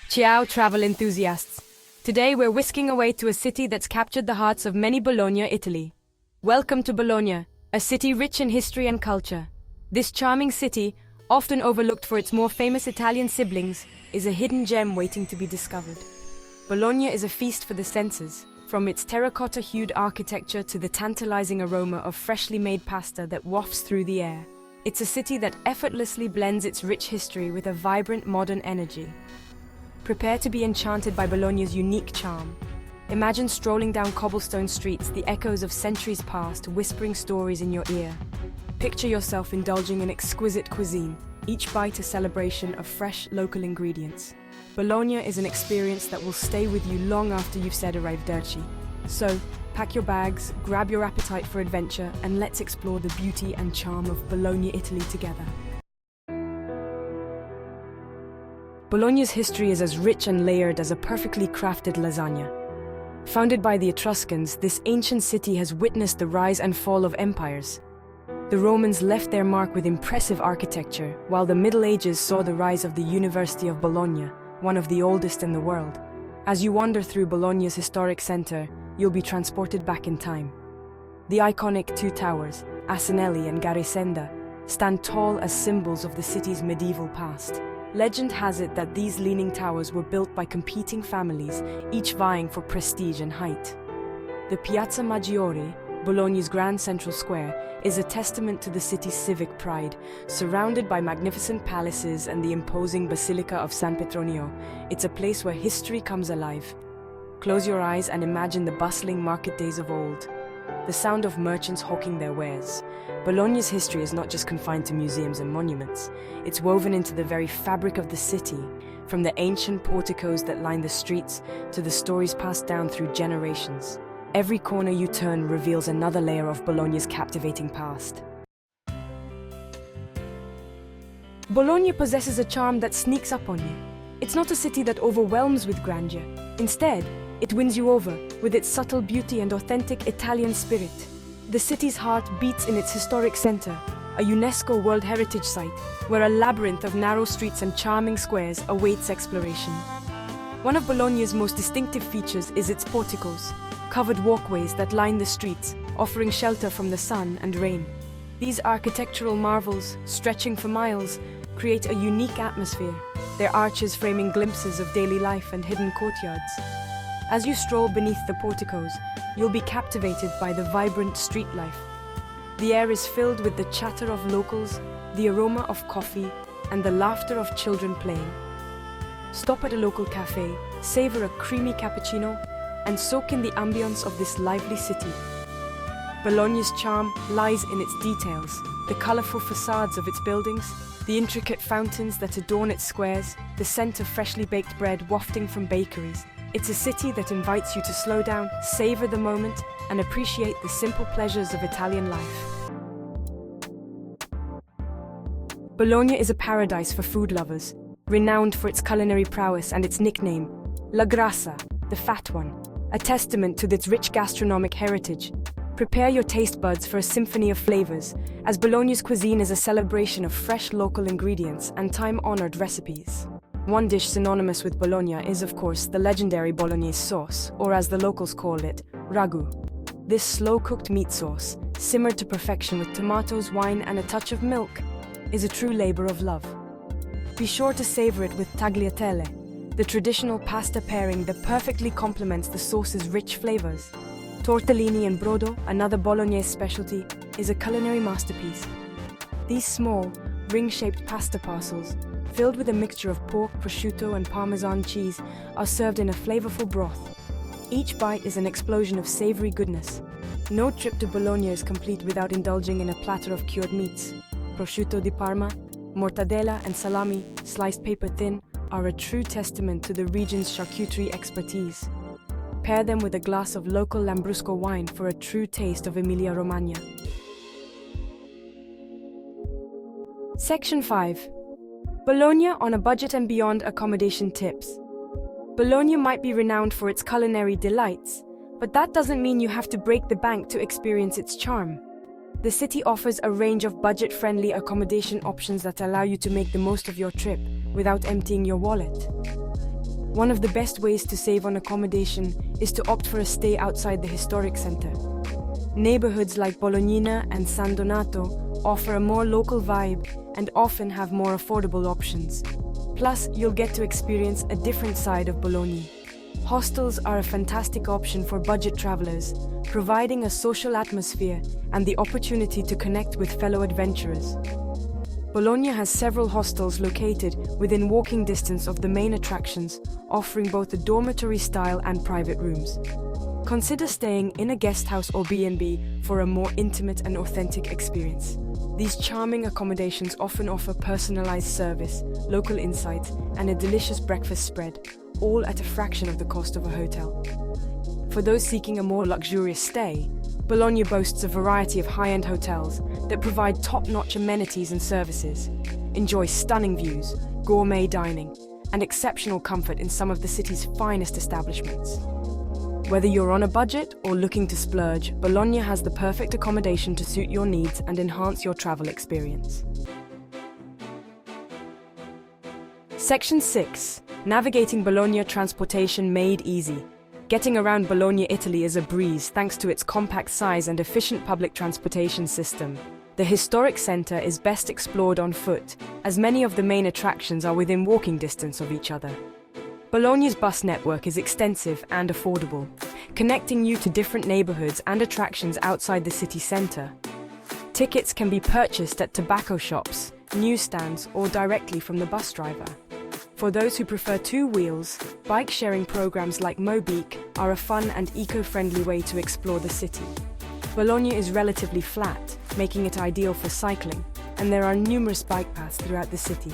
Ciao, travel enthusiasts. Today we're whisking away to a city that's captured the hearts of many Bologna, Italy. Welcome to Bologna, a city rich in history and culture. This charming city, often overlooked for its more famous Italian siblings, is a hidden gem waiting to be discovered. Bologna is a feast for the senses, from its terracotta-hued architecture to the tantalizing aroma of freshly made pasta that wafts through the air. It's a city that effortlessly blends its rich history with a vibrant modern energy. Prepare to be enchanted by Bologna's unique charm. Imagine strolling down cobblestone streets, the echoes of centuries past whispering stories in your ear. Picture yourself indulging in exquisite cuisine, each bite a celebration of fresh local ingredients. Bologna is an experience that will stay with you long after you've said arrivederci. So, pack your bags, grab your appetite for adventure, and let's explore the beauty and charm of Bologna, Italy together. Bologna's history is as rich and layered as a perfectly crafted lasagna. Founded by the Etruscans, this ancient city has witnessed the rise and fall of empires. The Romans left their mark with impressive architecture, while the Middle Ages saw the rise of the University of Bologna, one of the oldest in the world. As you wander through Bologna's historic center, you'll be transported back in time. The iconic two towers, Asinelli and Garisenda, stand tall as symbols of the city's medieval past. Legend has it that these leaning towers were built by competing families, each vying for prestige and height. The Piazza Maggiore, Bologna's grand central square, is a testament to the city's civic pride. Surrounded by magnificent palaces and the imposing Basilica of San Petronio, it's a place where history comes alive. Close your eyes and imagine the bustling market days of old. The sound of merchants hawking their wares. Bologna's history is not just confined to museums and monuments. It's woven into the very fabric of the city, from the ancient porticoes that line the streets to the stories passed down through generations. Every corner you turn reveals another layer of Bologna's captivating past. Bologna possesses a charm that sneaks up on you. It's not a city that overwhelms with grandeur. Instead, it wins you over with its subtle beauty and authentic Italian spirit. The city's heart beats in its historic center, a UNESCO World Heritage Site, where a labyrinth of narrow streets and charming squares awaits exploration. One of Bologna's most distinctive features is its porticoes, covered walkways that line the streets, offering shelter from the sun and rain. These architectural marvels, stretching for miles, create a unique atmosphere, their arches framing glimpses of daily life and hidden courtyards. As you stroll beneath the porticos, you'll be captivated by the vibrant street life. The air is filled with the chatter of locals, the aroma of coffee, and the laughter of children playing. Stop at a local cafe, savor a creamy cappuccino, and soak in the ambience of this lively city. Bologna's charm lies in its details, the colorful facades of its buildings, the intricate fountains that adorn its squares, the scent of freshly baked bread wafting from bakeries. It's a city that invites you to slow down, savor the moment, and appreciate the simple pleasures of Italian life. Bologna is a paradise for food lovers, renowned for its culinary prowess and its nickname, La Grassa, the Fat One, a testament to its rich gastronomic heritage. Prepare your taste buds for a symphony of flavors, as Bologna's cuisine is a celebration of fresh local ingredients and time-honored recipes. One dish synonymous with Bologna is, of course, the legendary Bolognese sauce, or as the locals call it, ragù. This slow-cooked meat sauce, simmered to perfection with tomatoes, wine, and a touch of milk, is a true labor of love. Be sure to savor it with tagliatelle, the traditional pasta pairing that perfectly complements the sauce's rich flavors. Tortellini and brodo, another Bolognese specialty, is a culinary masterpiece. These small, ring-shaped pasta parcels, filled with a mixture of pork, prosciutto, and Parmesan cheese, are served in a flavorful broth. Each bite is an explosion of savory goodness. No trip to Bologna is complete without indulging in a platter of cured meats. Prosciutto di Parma, mortadella, and salami, sliced paper thin, are a true testament to the region's charcuterie expertise. Pair them with a glass of local Lambrusco wine for a true taste of Emilia-Romagna. Section 5. Bologna on a budget and beyond accommodation tips. Bologna might be renowned for its culinary delights, but that doesn't mean you have to break the bank to experience its charm. The city offers a range of budget-friendly accommodation options that allow you to make the most of your trip without emptying your wallet. One of the best ways to save on accommodation is to opt for a stay outside the historic center. Neighborhoods like Bolognina and San Donato offer a more local vibe and often have more affordable options. Plus, you'll get to experience a different side of Bologna. Hostels are a fantastic option for budget travelers, providing a social atmosphere and the opportunity to connect with fellow adventurers. Bologna has several hostels located within walking distance of the main attractions, offering both a dormitory style and private rooms. Consider staying in a guest house or B&B for a more intimate and authentic experience. These charming accommodations often offer personalized service, local insights, and a delicious breakfast spread, all at a fraction of the cost of a hotel. For those seeking a more luxurious stay, Bologna boasts a variety of high-end hotels that provide top-notch amenities and services. Enjoy stunning views, gourmet dining, and exceptional comfort in some of the city's finest establishments. Whether you're on a budget or looking to splurge, Bologna has the perfect accommodation to suit your needs and enhance your travel experience. Section 6. Navigating Bologna transportation made easy. Getting around Bologna, Italy is a breeze thanks to its compact size and efficient public transportation system. The historic center is best explored on foot, as many of the main attractions are within walking distance of each other. Bologna's bus network is extensive and affordable, connecting you to different neighborhoods and attractions outside the city center. Tickets can be purchased at tobacco shops, newsstands, or directly from the bus driver. For those who prefer two wheels, bike-sharing programs like Mobeek are a fun and eco-friendly way to explore the city. Bologna is relatively flat, making it ideal for cycling, and there are numerous bike paths throughout the city.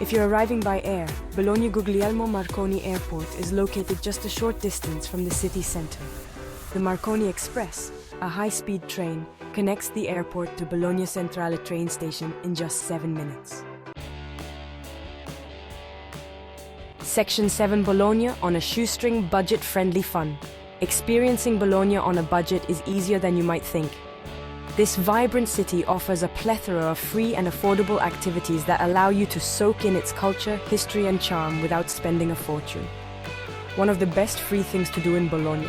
If you're arriving by air, Bologna Guglielmo Marconi Airport is located just a short distance from the city center. The Marconi Express, a high-speed train, connects the airport to Bologna Centrale train station in just 7 minutes. Section 7. Bologna on a shoestring, budget-friendly fun. Experiencing Bologna on a budget is easier than you might think. This vibrant city offers a plethora of free and affordable activities that allow you to soak in its culture, history, and charm without spending a fortune. One of the best free things to do in Bologna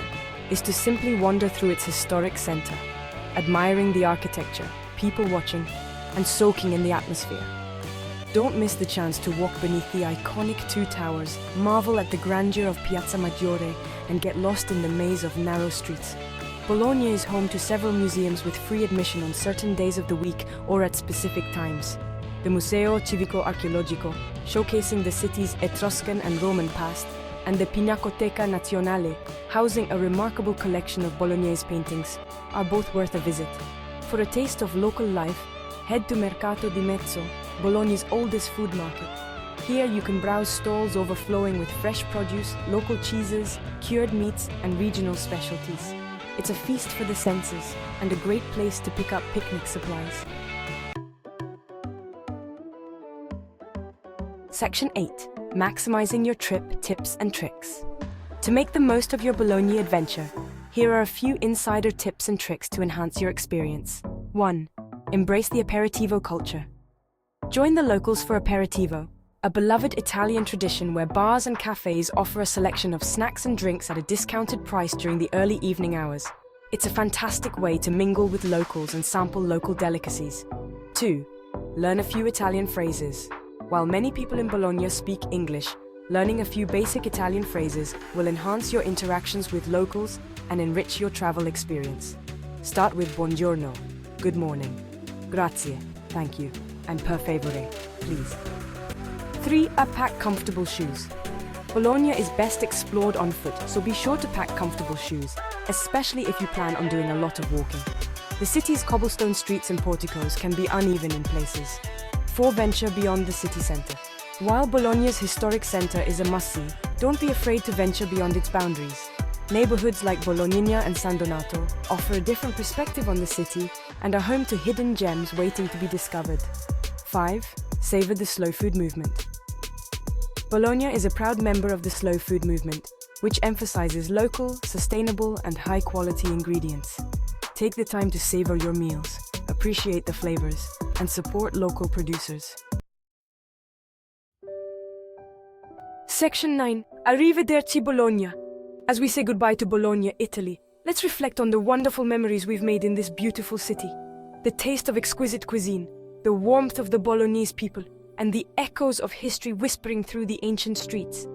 is to simply wander through its historic center, admiring the architecture, people watching, and soaking in the atmosphere. Don't miss the chance to walk beneath the iconic two towers, marvel at the grandeur of Piazza Maggiore, and get lost in the maze of narrow streets. Bologna is home to several museums with free admission on certain days of the week or at specific times. The Museo Civico Archeologico, showcasing the city's Etruscan and Roman past, and the Pinacoteca Nazionale, housing a remarkable collection of Bolognese paintings, are both worth a visit. For a taste of local life, head to Mercato di Mezzo, Bologna's oldest food market. Here you can browse stalls overflowing with fresh produce, local cheeses, cured meats, and regional specialties. It's a feast for the senses and a great place to pick up picnic supplies. Section 8. Maximizing your trip tips and tricks. To make the most of your Bologna adventure, here are a few insider tips and tricks to enhance your experience. 1. Embrace the aperitivo culture. Join the locals for aperitivo, a beloved Italian tradition where bars and cafes offer a selection of snacks and drinks at a discounted price during the early evening hours. It's a fantastic way to mingle with locals and sample local delicacies. 2. Learn a few Italian phrases. While many people in Bologna speak English, learning a few basic Italian phrases will enhance your interactions with locals and enrich your travel experience. Start with buongiorno, good morning, grazie, thank you, and per favore, please. 3. Pack comfortable shoes. Bologna is best explored on foot, so be sure to pack comfortable shoes, especially if you plan on doing a lot of walking. The city's cobblestone streets and porticoes can be uneven in places. 4. Venture beyond the city center. While Bologna's historic center is a must-see, don't be afraid to venture beyond its boundaries. Neighborhoods like Bolognina and San Donato offer a different perspective on the city and are home to hidden gems waiting to be discovered. 5. Savor the slow food movement. Bologna is a proud member of the slow food movement, which emphasizes local, sustainable, and high-quality ingredients. Take the time to savor your meals, appreciate the flavors, and support local producers. Section 9. Arrivederci Bologna. As we say goodbye to Bologna, Italy, let's reflect on the wonderful memories we've made in this beautiful city. The taste of exquisite cuisine, the warmth of the Bolognese people, and the echoes of history whispering through the ancient streets.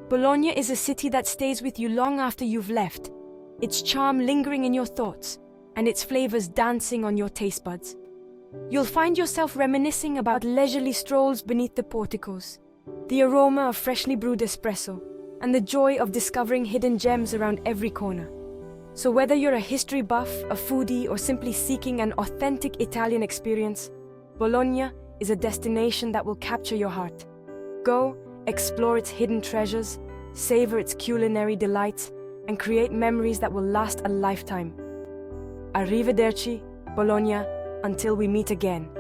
Bologna is a city that stays with you long after you've left, its charm lingering in your thoughts, and its flavors dancing on your taste buds. You'll find yourself reminiscing about leisurely strolls beneath the porticoes, the aroma of freshly brewed espresso, and the joy of discovering hidden gems around every corner. So whether you're a history buff, a foodie, or simply seeking an authentic Italian experience, Bologna is a destination that will capture your heart. Go, explore its hidden treasures, savor its culinary delights, and create memories that will last a lifetime. Arrivederci, Bologna, until we meet again.